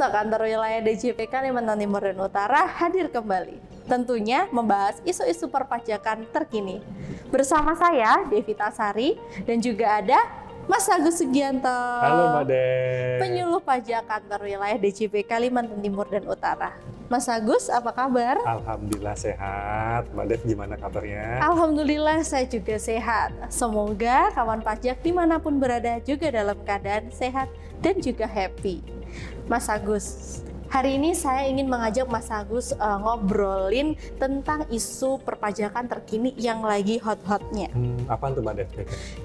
Kantor Wilayah DJP Kalimantan Timur dan Utara hadir kembali. Tentunya membahas isu-isu perpajakan terkini. Bersama saya, Devita Sari, dan juga ada Mas Agus Sugianto. Halo Mbak Dev. Penyuluh pajak Kantor Wilayah DJP Kalimantan Timur dan Utara. Mas Agus, apa kabar? Alhamdulillah sehat. Mbak Dev gimana kabarnya? Alhamdulillah saya juga sehat. Semoga kawan pajak dimanapun berada juga dalam keadaan sehat dan juga happy. Mas Agus, hari ini saya ingin mengajak Mas Agus ngobrolin tentang isu perpajakan terkini yang lagi hot-hotnya. Apaan tuh Mbak Dev?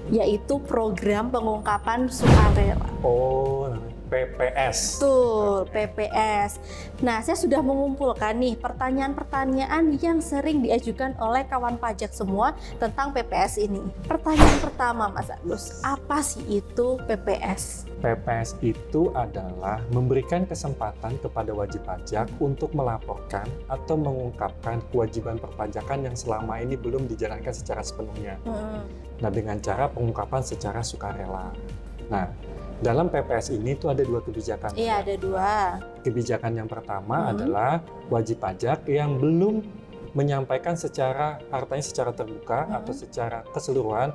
Yaitu program pengungkapan sukarela. Oh, PPS. Betul, PPS. Nah, saya sudah mengumpulkan nih pertanyaan-pertanyaan yang sering diajukan oleh kawan pajak semua tentang PPS ini. Pertanyaan pertama, Mas Agus, apa sih itu PPS? PPS itu adalah memberikan kesempatan kepada wajib pajak untuk melaporkan atau mengungkapkan kewajiban perpajakan yang selama ini belum dijalankan secara sepenuhnya. Nah, dengan cara pengungkapan secara sukarela. Nah, dalam PPS ini tuh ada dua kebijakan. Iya, ada dua. Kebijakan yang pertama adalah wajib pajak yang belum menyampaikan hartanya secara terbuka atau secara keseluruhan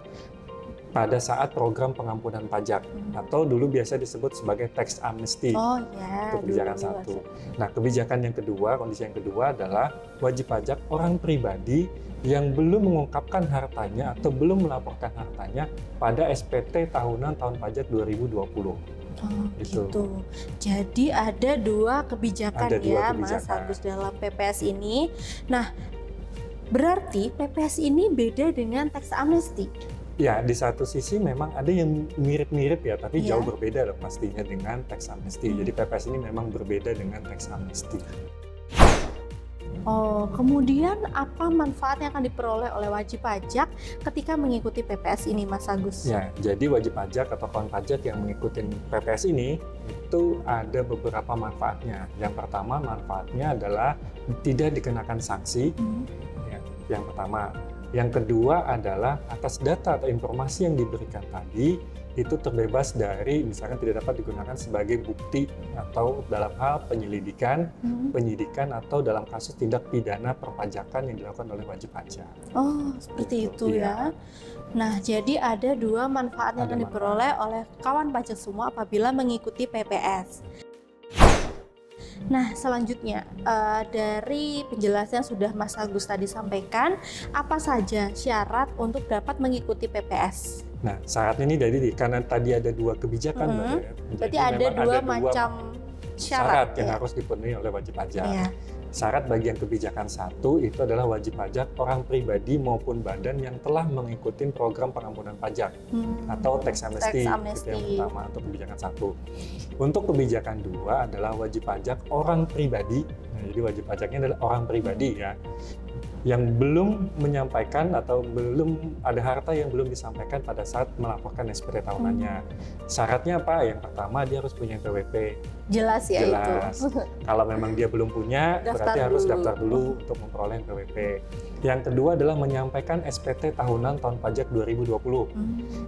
pada saat program pengampunan pajak atau dulu biasa disebut sebagai tax amnesty. Oh ya. Itu kebijakan satu. Nah, kebijakan yang kedua, kondisi yang kedua adalah wajib pajak orang pribadi yang belum mengungkapkan hartanya atau belum melaporkan hartanya pada SPT tahunan tahun pajak 2020. Oh gitu. Jadi ada dua kebijakan Mas Agus dalam PPS ini. Nah, berarti PPS ini beda dengan tax amnesty. Ya, di satu sisi memang ada yang mirip-mirip ya, tapi jauh berbeda loh pastinya dengan tax amnesty. Jadi PPS ini memang berbeda dengan tax amnesty. Oh, kemudian apa manfaat yang akan diperoleh oleh wajib pajak ketika mengikuti PPS ini, Mas Agus? Ya, jadi wajib pajak atau kawan pajak yang mengikuti PPS ini itu ada beberapa manfaatnya. Yang pertama manfaatnya adalah tidak dikenakan sanksi. Ya, yang pertama. Yang kedua adalah atas data atau informasi yang diberikan tadi itu terbebas dari misalkan tidak dapat digunakan sebagai bukti atau dalam hal penyelidikan, penyidikan atau dalam kasus tindak pidana perpajakan yang dilakukan oleh wajib pajak. Oh, seperti itu ya. Nah, jadi ada dua manfaat yang akan diperoleh oleh kawan pajak semua apabila mengikuti PPS. Nah, selanjutnya dari penjelasan yang sudah Mas Agus tadi sampaikan, apa saja syarat untuk dapat mengikuti PPS? Nah, syaratnya ini dari karena tadi ada dua kebijakan, berarti ada dua macam syarat yang harus dipenuhi oleh wajib pajak. Syarat bagian kebijakan satu itu adalah wajib pajak orang pribadi maupun badan yang telah mengikuti program pengampunan pajak atau tax amnesty. Itu yang pertama untuk kebijakan satu. Untuk kebijakan dua adalah wajib pajak orang pribadi. Nah, jadi wajib pajaknya adalah orang pribadi ya, yang belum menyampaikan atau belum ada harta yang belum disampaikan pada saat melaporkan SPT tahunannya. Syaratnya apa? Yang pertama dia harus punya PWP. Jelas ya. Jelas. Itu. Kalau memang dia belum punya, berarti harus daftar dulu untuk memperoleh PWP. Yang kedua adalah menyampaikan SPT tahunan tahun pajak 2020.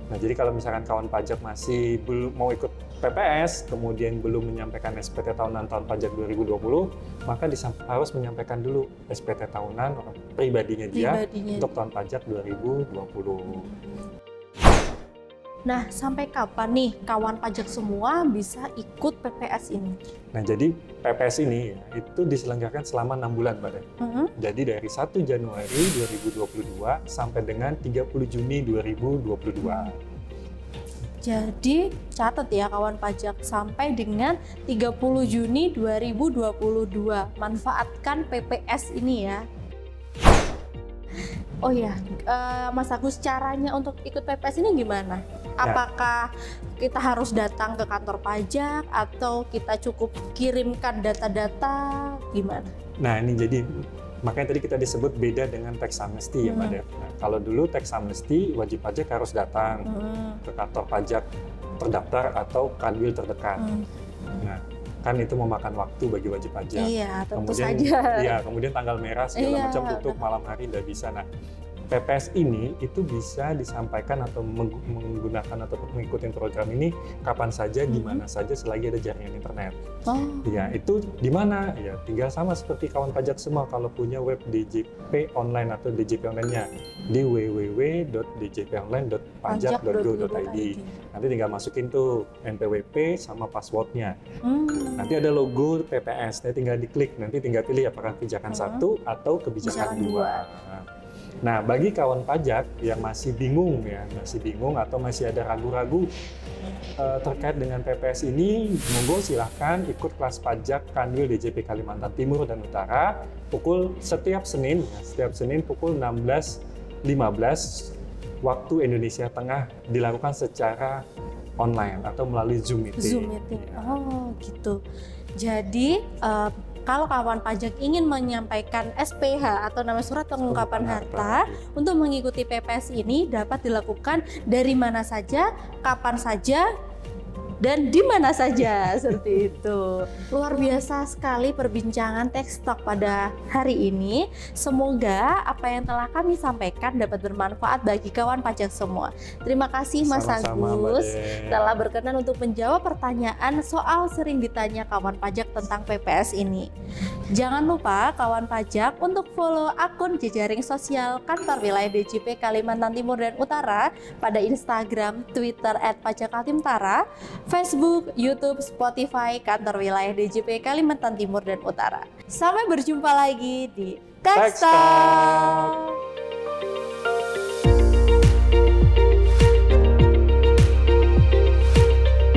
Nah, jadi kalau misalkan kawan pajak masih belum mau ikut PPS, kemudian belum menyampaikan SPT tahunan tahun pajak 2020, maka harus menyampaikan dulu SPT tahunan pribadinya dia untuk tahun pajak 2020. Nah, sampai kapan nih kawan pajak semua bisa ikut PPS ini? Nah, jadi PPS ini itu diselenggarakan selama 6 bulan, Mbak Dev. Jadi dari 1 Januari 2022 sampai dengan 30 Juni 2022. Jadi catat ya kawan pajak, sampai dengan 30 Juni 2022 manfaatkan PPS ini ya. Oh ya, Mas Agus, caranya untuk ikut PPS ini gimana? Apakah kita harus datang ke kantor pajak atau kita cukup kirimkan data-data, gimana? Nah, ini jadi makanya tadi kita disebut beda dengan tax amnesty ya Mbak Dev. Nah, kalau dulu tax amnesty wajib pajak harus datang ke kantor pajak terdaftar atau kanwil terdekat. Nah, kan itu memakan waktu bagi wajib pajak. Iya, tentu kemudian, saja. Iya, kemudian tanggal merah segala macam tutup malam hari nggak bisa. Nah, PPS ini itu bisa disampaikan atau menggunakan atau mengikuti program ini kapan saja, di mana saja selagi ada jaringan internet. Ya, itu di mana? Ya, tinggal sama seperti kawan pajak semua kalau punya web DJP online atau DJP online-nya di www.djponline.pajak.go.id. Nanti tinggal masukin tuh NPWP sama passwordnya. Nanti ada logo PPS, tinggal diklik, nanti tinggal pilih apakah kebijakan 1 atau kebijakan 2. Nah, bagi kawan pajak yang masih bingung atau masih ada ragu-ragu terkait dengan PPS ini, monggo silahkan ikut kelas pajak Kanwil DJP Kalimantan Timur dan Utara setiap Senin pukul 16.15 waktu Indonesia Tengah, dilakukan secara online atau melalui Zoom meeting. Oh, gitu. Jadi kalau kawan pajak ingin menyampaikan SPH atau nama surat pengungkapan harta untuk mengikuti PPS ini dapat dilakukan dari mana saja, kapan saja, dan di mana saja, seperti itu. Luar biasa sekali perbincangan Tech Talk pada hari ini. Semoga apa yang telah kami sampaikan dapat bermanfaat bagi kawan pajak semua. Terima kasih Mas Agus telah berkenan untuk menjawab pertanyaan soal sering ditanya kawan pajak tentang PPS ini. Jangan lupa kawan pajak untuk follow akun jejaring sosial Kantor Wilayah DJP Kalimantan Timur dan Utara pada Instagram, Twitter @pajakkaltimtara, Facebook, YouTube, Spotify, Kantor Wilayah DJP Kalimantan Timur dan Utara. Sampai berjumpa lagi di Tech Talk.